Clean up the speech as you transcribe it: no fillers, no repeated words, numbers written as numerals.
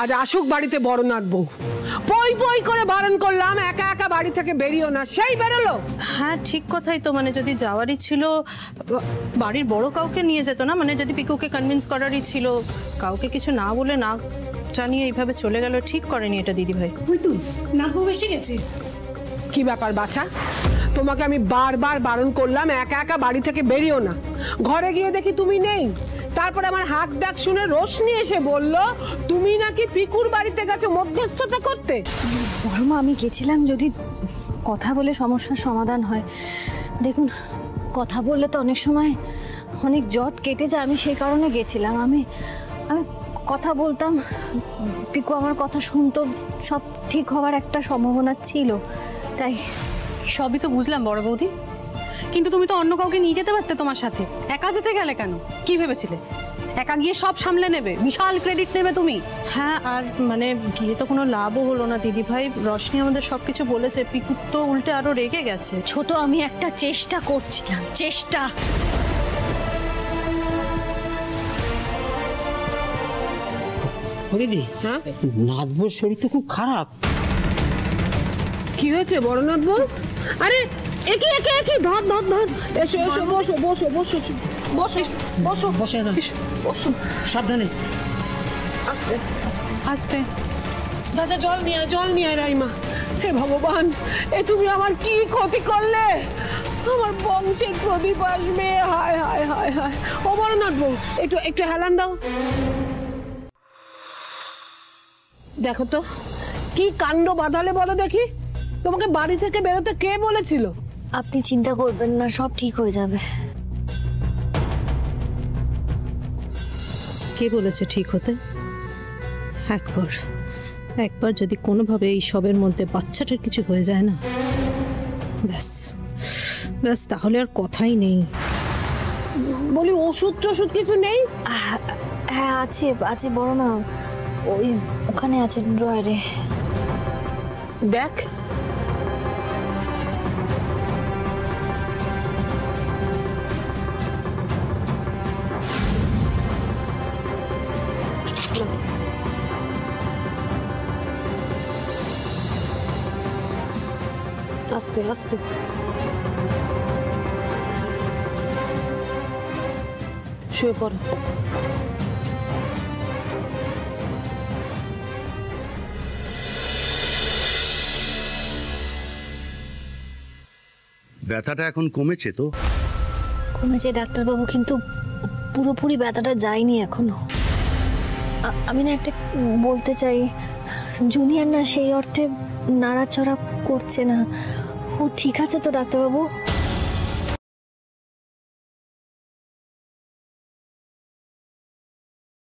আজ আসুক বাড়িতে বড়নাথ বউ, পই পই করে বারণ করলাম একা একা বাড়ি থেকে বেরিও না, সেই বেরোলো। হ্যাঁ ঠিক কথাই তো, মানে যদি যাওয়ারই ছিল বাড়ির বড় কাউকে নিয়ে যেত না, মানে যদি পিকুকে কনভিন্স করারই ছিল, কাউকে কিছু না বলে না জানিয়ে এইভাবে চলে গেল, ঠিক করেনি এটা দিদি ভাই। ওই তো নাত বউ এসে গেছে। কি ব্যাপার বাছা, তোমাকে আমি বারবার বারণ করলাম একা একা বাড়ি থেকে বেরিও না, ঘরে গিয়ে দেখি তুমি নেই। তারপরে আমার হাত ডাক শুনে রোশনি এসে বলল তুমি নাকি পিকুর বাড়িতে গেছো মধ্যস্থতা করতে। বড় মা, আমি গেছিলাম যদি কথা বলে সমস্যার সমাধান হয়। দেখুন, কথা বললে তো অনেক সময় অনেক জট কেটে যায়, আমি সেই কারণে গেছিলাম। আমি কথা বলতাম, পিকু আমার কথা শুনতো, সব ঠিক হওয়ার একটা সম্ভাবনা ছিল। তাই সবই তো বুঝলাম বড় বৌদি, কিন্তু তুমি তো অন্য কাউকে নিয়ে যেতে পারতে তোমার সাথে, একা যেতে গেলে কেন? কি ভেবেছিলে একা গিয়ে সব সামলে নেবে, বিশাল ক্রেডিট নেবে তুমি? হ্যাঁ, আর মানে গিয়ে তো কোনো লাভও হলো না দিদি ভাই। রশনি আমাদের সবকিছু বলেছে, পিকু তো উল্টে আরো রেগে গেছে। ছোট, আমি একটা চেষ্টা করছিলাম, চেষ্টা। দিদি, হ্যাঁ, নাথবোর শরীর তো খুব খারাপ। কি হয়েছে বড়নাথ বউ? আরে একই একই একই ধর ধর ধর, এসো এসো, বসো বসো বসো বসো বসো বসে না, বসো, সাবধানে, আস্তে আস্তে আস্তে আস্তে। দাদা জল নিয়ে আয় রাইমা। হে ভগবান, এ তুমি আমার কি ক্ষতি করলে? আমার বংশের প্রদীপ আসবে, হায় হায় হায় হায়। ও বড়নাথ বউ, একটু একটু হেলান দাও। দেখো তো কি কাণ্ড বাঁধালে বলো দেখি। তোমাকে বাড়ি থেকে বেরোতে কে বলেছিল? আপনি চিন্তা করবেন না, সব ঠিক হয়ে যাবে। কে বলেছে ঠিক হতে? একবার যদি কোনোভাবে এই সবের মধ্যে বাচ্চাটার কিছু হয়ে যায় না, ব্যাস ব্যাস, তাহলে আর কথাই নেই। বলি ওষুধ টষুধ কিছু নেই? হ্যাঁ আছে আছে বড় না, ওই ওখানে আছে ড্রয়ারে। দেখ, আস্তে আস্তে। শুয়ে পড়ো। ব্যথাটা এখন কমেছে তো? কমেছে ডাক্তারবাবু, কিন্তু পুরোপুরি ব্যথাটা যায়নি এখনো। আমি না একটা বলতে চাই, জুনিয়র না সেই অর্থে নাড়াচড়া করছে না। ও ঠিক আছে তো ডাক্তারবাবু?